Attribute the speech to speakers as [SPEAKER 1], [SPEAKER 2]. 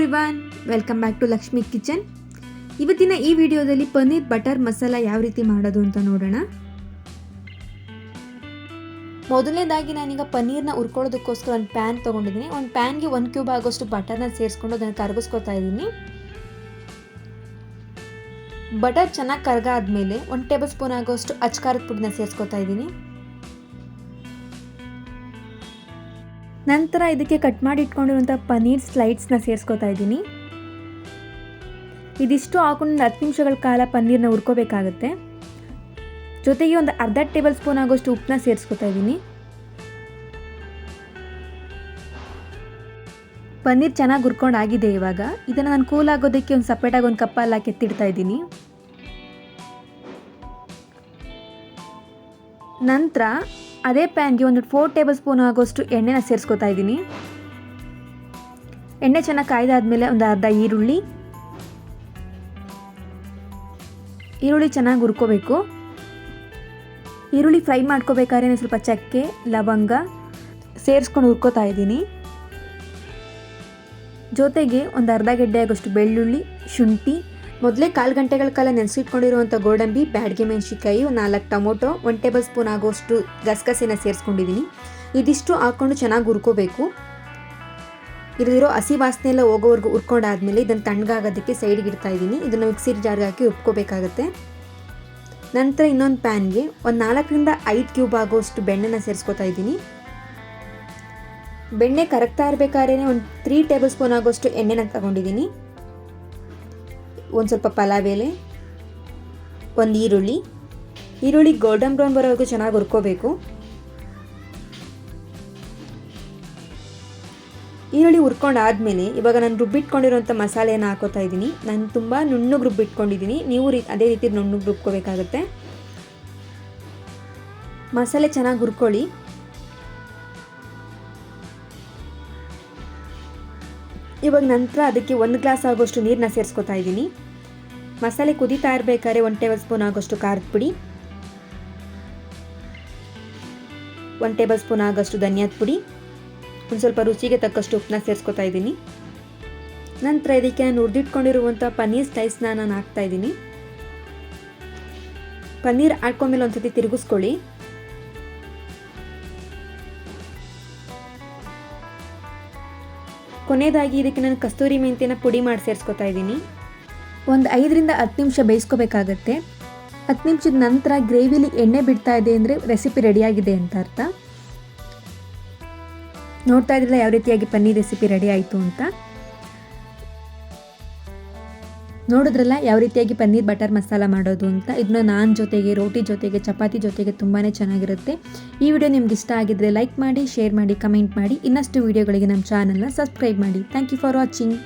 [SPEAKER 1] Everyone, welcome back to Lakshmi kitchen. ಇವತ್ತಿನ ಈ ವಿಡಿಯೋದಲ್ಲಿ ಪನ್ನೀರ್ ಬಟರ್ ಮಸಾಲ ಯಾವ ರೀತಿ ಮಾಡೋದು ಅಂತ ನೋಡೋಣ. ಮೊದಲನೇದಾಗಿ ನಾನೀಗ ಪನ್ನೀರ್ನ ಹುರ್ಕೊಳ್ಳೋದಕ್ಕೋಸ್ಕರ ಒಂದು ಪ್ಯಾನ್ ತೊಗೊಂಡಿದ್ದೀನಿ. ಒಂದು ಪ್ಯಾನ್ಗೆ 1 ಕ್ಯೂಬ್ ಆಗೋಷ್ಟು ಬಟರ್ನ ಸೇರಿಸ್ಕೊಂಡು ಅದನ್ನು ಕರಗಿಸ್ಕೊತಾ ಇದ್ದೀನಿ. ಬಟರ್ ಚೆನ್ನಾಗಿ ಕರಗಾದ್ಮೇಲೆ 1 ಟೇಬಲ್ ಸ್ಪೂನ್ ಆಗೋಷ್ಟು ಅಚ್ಕಾರದ ಪುಡಿನ ಸೇರಿಸ್ಕೊತಾ ಇದ್ದೀನಿ. ನಂತರ ಇದಕ್ಕೆ ಕಟ್ ಮಾಡಿ ಇಟ್ಕೊಂಡಿರುವಂಥ ಪನ್ನೀರ್ ಸ್ಲೈಡ್ಸ್ನ ಸೇರಿಸ್ಕೊತಾ ಇದ್ದೀನಿ. ಇದಿಷ್ಟು ಹಾಕೊಂಡು 10 ನಿಮಿಷಗಳ ಕಾಲ ಪನ್ನೀರ್ನ ಹುರ್ಕೋಬೇಕಾಗತ್ತೆ. ಜೊತೆಗೆ ಒಂದು ಅರ್ಧ ಟೇಬಲ್ ಸ್ಪೂನ್ ಆಗೋಷ್ಟು ಉಪ್ಪನ್ನ ಸೇರಿಸ್ಕೊತಾ ಇದ್ದೀನಿ. ಪನ್ನೀರ್ ಚೆನ್ನಾಗಿ ಹುರ್ಕೊಂಡು ಆಗಿದೆ. ಇವಾಗ ಇದನ್ನು ನಾನು ಕೂಲ್ ಆಗೋದಕ್ಕೆ ಒಂದು ಸಪ್ರೇಟಾಗಿ ಒಂದು ಕಪ್ಪಲ್ಲಿ ಹಾಕಿ ಎತ್ತಿಡ್ತಾ ಇದ್ದೀನಿ. ನಂತರ ಅದೇ ಪ್ಯಾನ್ಗೆ ಒಂದು 4 ಟೇಬಲ್ ಸ್ಪೂನ್ ಆಗೋಷ್ಟು ಎಣ್ಣೆನ ಸೇರಿಸ್ಕೊತಾ ಇದ್ದೀನಿ. ಎಣ್ಣೆ ಚೆನ್ನಾಗಿ ಕಾಯ್ದಾದ್ಮೇಲೆ ಒಂದು ಅರ್ಧ ಈರುಳ್ಳಿ ಚೆನ್ನಾಗಿ ಹುರ್ಕೋಬೇಕು. ಈರುಳ್ಳಿ ಫ್ರೈ ಮಾಡ್ಕೋಬೇಕಾದ್ರೆ ಸ್ವಲ್ಪ ಚಕ್ಕೆ ಲವಂಗ ಸೇರಿಸ್ಕೊಂಡು ಹುರ್ಕೋತಾ ಇದ್ದೀನಿ. ಜೊತೆಗೆ ಒಂದು ಅರ್ಧ ಗೆಡ್ಡೆ ಆಗೋಷ್ಟು ಬೆಳ್ಳುಳ್ಳಿ, ಶುಂಠಿ, ಮೊದಲೇ 1/4 ಗಂಟೆಗಳ ಕಾಲ ನೆನೆಸಿಟ್ಕೊಂಡಿರುವಂಥ ಗೋಡಂಬಿ, ಬ್ಯಾಡಗೆ ಮೆಣಸಿನ್ಕಾಯಿ, 4 ಟೊಮೊಟೊ, 1 ಟೇಬಲ್ ಸ್ಪೂನ್ ಆಗೋಷ್ಟು ಗಸಗಸೆನ ಸೇರಿಸ್ಕೊಂಡಿದ್ದೀನಿ. ಇದಿಷ್ಟು ಹಾಕ್ಕೊಂಡು ಚೆನ್ನಾಗಿ ಹುರ್ಕೋಬೇಕು. ಇಲ್ಲಿರೋ ಹಸಿ ವಾಸನೆ ಎಲ್ಲ ಹೋಗೋವರೆಗೂ ಹುರ್ಕೊಂಡಾದ್ಮೇಲೆ ಇದನ್ನು ತಣ್ಣಗಾಗೋದಕ್ಕೆ ಸೈಡ್ಗೆ ಇಡ್ತಾ ಇದ್ದೀನಿ. ಇದನ್ನು ಮಿಕ್ಸಿ ಜಾರ್ಗೆ ಹಾಕಿ ರುಬ್ಕೋಬೇಕಾಗತ್ತೆ. ನಂತರ ಇನ್ನೊಂದು ಪ್ಯಾನ್ಗೆ ಒಂದು 4 ರಿಂದ 5 ಕ್ಯೂಬ್ ಆಗೋಷ್ಟು ಬೆಣ್ಣೆನ ಸೇರಿಸ್ಕೊತಾ ಇದ್ದೀನಿ. ಬೆಣ್ಣೆ ಕರಗ್ತಾ ಇರಬೇಕಾದ್ರೆ ಒಂದು 3 ಟೇಬಲ್ ಸ್ಪೂನ್ ಆಗೋಷ್ಟು ಎಣ್ಣೆನ ತಗೊಂಡಿದ್ದೀನಿ. ಒಂದು ಸ್ವಲ್ಪ ಪಲಾವ್ ಎಲೆ, ಒಂದು ಈರುಳ್ಳಿ ಗೋಲ್ಡನ್ ಬ್ರೌನ್ ಬರೋವರೆಗೂ ಚೆನ್ನಾಗಿ ಹುರ್ಕೋಬೇಕು. ಈರುಳ್ಳಿ ಹುರ್ಕೊಂಡು ಆದಮೇಲೆ ಇವಾಗ ನಾನು ರುಬ್ಬಿಟ್ಕೊಂಡಿರೋಂಥ ಮಸಾಲೆಯನ್ನು ಹಾಕೋತಾ ಇದ್ದೀನಿ. ನಾನು ತುಂಬ ನುಣ್ಣಗೆ ರುಬ್ಬಿಟ್ಕೊಂಡಿದ್ದೀನಿ. ನೀವು ಅದೇ ರೀತಿ ನುಣ್ಣಗೆ ರುಬ್ಕೋಬೇಕಾಗತ್ತೆ. ಮಸಾಲೆ ಚೆನ್ನಾಗಿ ಹುರ್ಕೊಳ್ಳಿ. ಇವಾಗ ನಂತರ ಅದಕ್ಕೆ 1 ಗ್ಲಾಸ್ ಆಗೋಷ್ಟು ನೀರನ್ನ ಸೇರಿಸ್ಕೊತಾ ಇದ್ದೀನಿ. ಮಸಾಲೆ ಕುದೀತಾ ಇರಬೇಕಾದ್ರೆ 1 ಟೇಬಲ್ ಸ್ಪೂನ್ ಆಗೋಷ್ಟು ಖಾರದ ಪುಡಿ, 1 ಟೇಬಲ್ ಸ್ಪೂನ್ ಆಗೋಷ್ಟು ಧನಿಯಾದ ಪುಡಿ, ಒಂದು ಸ್ವಲ್ಪ ರುಚಿಗೆ ತಕ್ಕಷ್ಟು ಉಪ್ಪನ್ನ ಸೇರಿಸ್ಕೊತಾ ಇದ್ದೀನಿ. ನಂತರ ಇದಕ್ಕೆ ನಾನು ಹುರಿದಿಟ್ಕೊಂಡಿರುವಂಥ ಪನ್ನೀರ್ ಸ್ಲೈಸ್ನ ನಾನು ಹಾಕ್ತಾ ಇದ್ದೀನಿ. ಪನ್ನೀರ್ ಹಾಕೊಂಡ್ಮೇಲೆ ಒಂದ್ಸತಿ ತಿರುಗಿಸ್ಕೊಳ್ಳಿ. ಕೊನೆಯದಾಗಿ ಇದಕ್ಕೆ ನಾನು ಕಸ್ತೂರಿ ಮೆಂತ್ಯನ ಪುಡಿ ಮಾಡಿ ಸೇರಿಸ್ಕೊತಾ ಇದ್ದೀನಿ. ಒಂದು 5 ರಿಂದ 10 ನಿಮಿಷ ಬೇಯಿಸ್ಕೋಬೇಕಾಗತ್ತೆ. 10 ನಿಮಿಷದ ನಂತರ ಗ್ರೇವಿಲಿ ಎಣ್ಣೆ ಬಿಡ್ತಾ ಇದೆ ಅಂದರೆ ರೆಸಿಪಿ ರೆಡಿಯಾಗಿದೆ ಅಂತ ಅರ್ಥ. ನೋಡ್ತಾ ಇದ್ರಲ್ಲ ಯಾವ ರೀತಿಯಾಗಿ ಪನ್ನೀರ್ ರೆಸಿಪಿ ರೆಡಿ ಆಯಿತು ಅಂತ. ನೋಡಿದ್ರಲ್ಲ ಯಾವ ರೀತಿಯಾಗಿ ಪನ್ನೀರ್ ಬಟರ್ ಮಸಾಲ ಮಾಡೋದು ಅಂತ. ಇದನ್ನ ನಾನ್ ಜೊತೆಗೆ, ರೋಟಿ ಜೊತೆಗೆ, ಚಪಾತಿ ಜೊತೆಗೆ ತುಂಬಾ ಚೆನ್ನಾಗಿರುತ್ತೆ. ಈ ವಿಡಿಯೋ ನಿಮ್ಗೆ ಇಷ್ಟ ಆಗಿದ್ರೆ ಲೈಕ್ ಮಾಡಿ, ಶೇರ್ ಮಾಡಿ, ಕಮೆಂಟ್ ಮಾಡಿ. ಇನ್ನಷ್ಟು ವಿಡಿಯೋಗಳಿಗೆ ನಮ್ಮ ಚಾನಲ್ನ ಸಬ್ಸ್ಕ್ರೈಬ್ ಮಾಡಿ. Thank you for watching.